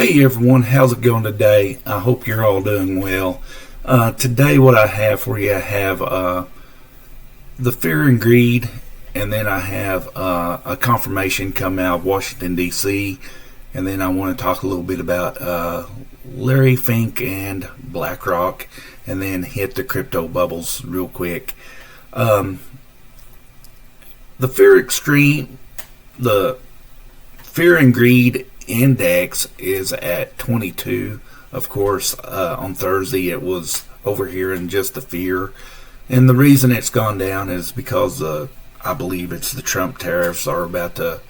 Hey everyone, how's it going today? I hope you're all doing well. Today what I have for you, I have the fear and greed, and then I have a confirmation come out of Washington D.C., and then I want to talk a little bit about Larry Fink and BlackRock, and then hit the crypto bubbles real quick. The fear and greed index is at 22. Of course, on Thursday it was over here in just the fear, and the reason it's gone down is because I believe it's the Trump tariffs are about to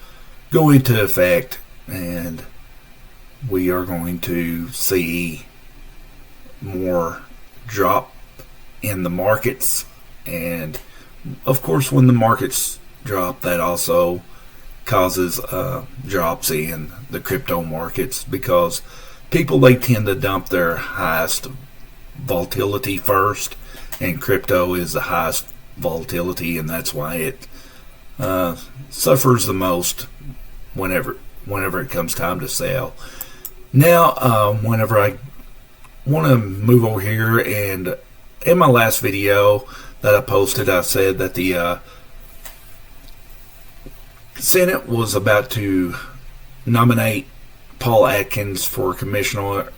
go into effect, and we are going to see more drop in the markets. And of course, when the markets drop, that also causes drops in the crypto markets, because people, they tend to dump their highest volatility first, and crypto is the highest volatility, and that's why it suffers the most whenever it comes time to sell. Now, whenever I want to move over here, and in my last video that I posted, I said that the Senate was about to nominate Paul Atkins for commissioner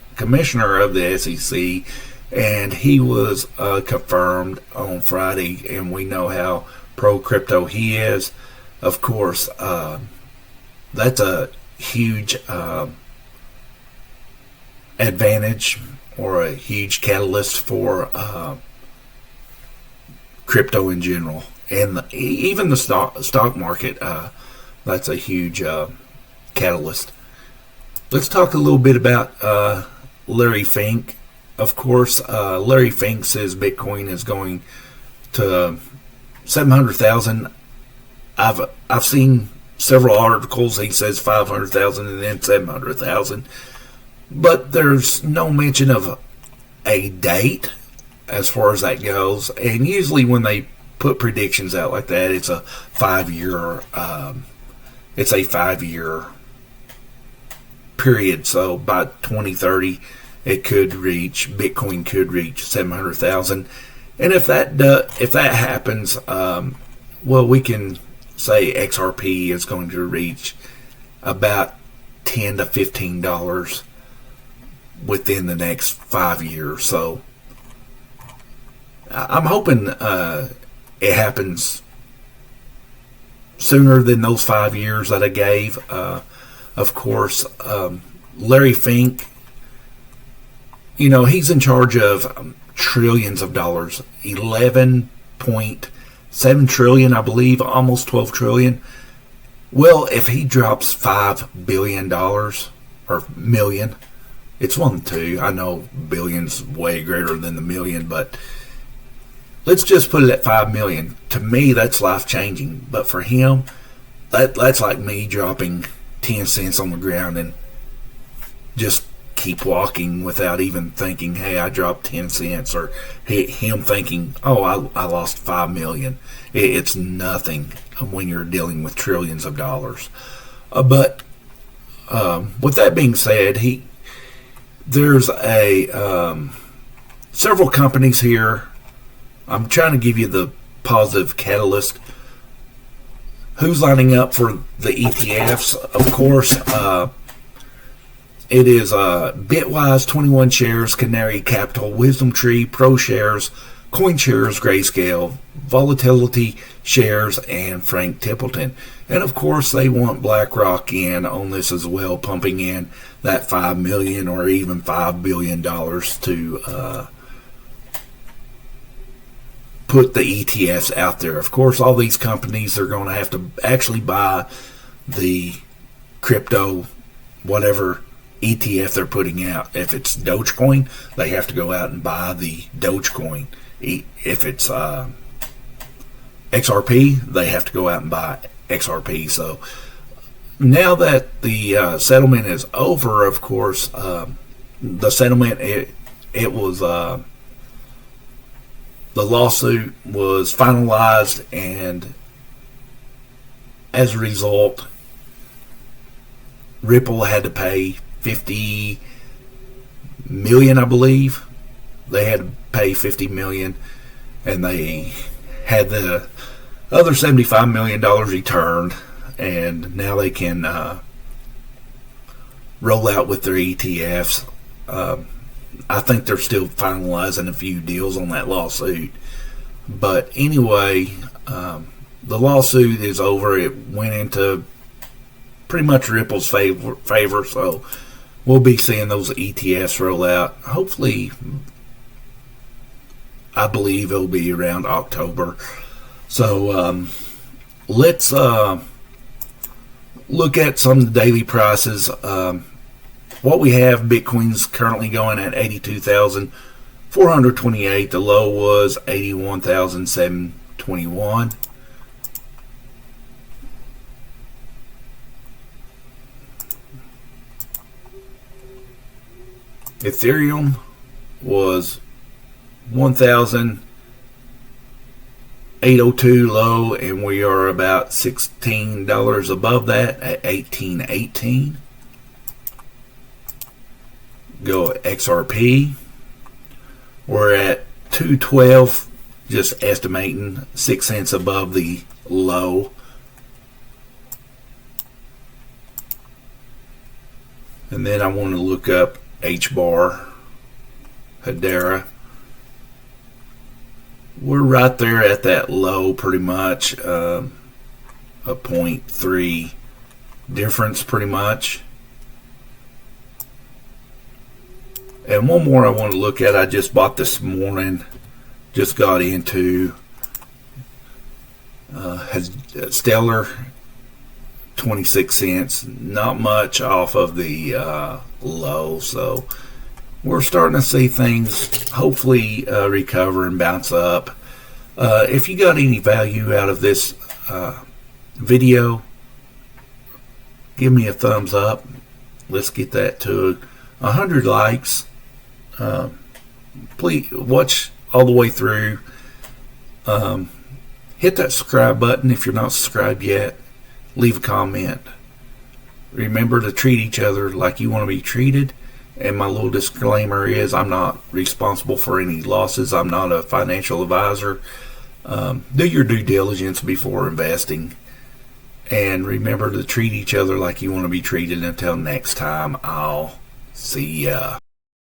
of the SEC, and he was confirmed on Friday, and we know how pro-crypto he is. Of course, that's a huge advantage, or a huge catalyst for crypto in general, and even the stock market. That's a huge catalyst. Let's talk a little bit about Larry Fink. Of course, Larry Fink says Bitcoin is going to 700,000. I've seen several articles. He says 500,000 and then 700,000, but there's no mention of a date as far as that goes. And usually when they put predictions out like that, it's a 5-year period. So by 2030, Bitcoin could reach 700,000. And if that happens, well, we can say XRP is going to reach about $10 to $15 within the next 5 years. So I'm hoping it happens sooner than those 5 years that I gave. Of course, Larry Fink, he's in charge of trillions of dollars, 11.7 trillion, I believe, almost 12 trillion. Well, if he drops $5 billion or million, it's one of the two. I know billion's way greater than the million, but let's just put it at 5 million. To me, that's life changing. But for him, that's like me dropping 10 cents on the ground and just keep walking without even thinking, hey, I dropped 10 cents, or him thinking, oh, I lost 5 million. It's nothing when you're dealing with trillions of dollars. But with that being said, there's several companies here. I'm trying to give you the positive catalyst. Who's lining up for the ETFs? Of course, it is Bitwise, 21 Shares, Canary Capital, Wisdom Tree, Pro Shares, CoinShares, Grayscale, Volatility Shares, and Frank Templeton. And of course, they want BlackRock in on this as well, pumping in that $5 million or even $5 billion to put the ETFs out there. Of course, all these companies are going to have to actually buy the crypto, whatever ETF they're putting out. If it's Dogecoin, they have to go out and buy the Dogecoin. If it's XRP, they have to go out and buy XRP. So now that the settlement is over, of course, the settlement, it was the lawsuit was finalized, and as a result, Ripple had to pay $50 million, I believe. They had to pay $50 million, and they had the other $75 million returned, and now they can roll out with their ETFs. I think they're still finalizing a few deals on that lawsuit. But anyway, the lawsuit is over. It went into pretty much Ripple's favor, so we'll be seeing those ETFs roll out. Hopefully, I believe it'll be around October. So let's look at some of the daily prices. What we have, Bitcoin's currently going at 82,428. The low was 81,721. Ethereum was 1,802 low, and we are about $16 above that at 1818. Go at XRP. We're at 212, just estimating 6 cents above the low. And then I want to look up H-bar, Hedera. We're right there at that low, pretty much, a 0.3 difference, pretty much. And one more I want to look at, I just bought this morning, just got into Stellar, 26 cents, not much off of the low, so we're starting to see things hopefully recover and bounce up. If you got any value out of this video, give me a thumbs up. Let's get that to 100 likes. Please watch all the way through. Hit that subscribe button if you're not subscribed yet. Leave a comment. Remember to treat each other like you want to be treated. And my little disclaimer is I'm not responsible for any losses. I'm not a financial advisor. Do your due diligence before investing. And remember to treat each other like you want to be treated. Until next time, I'll see ya.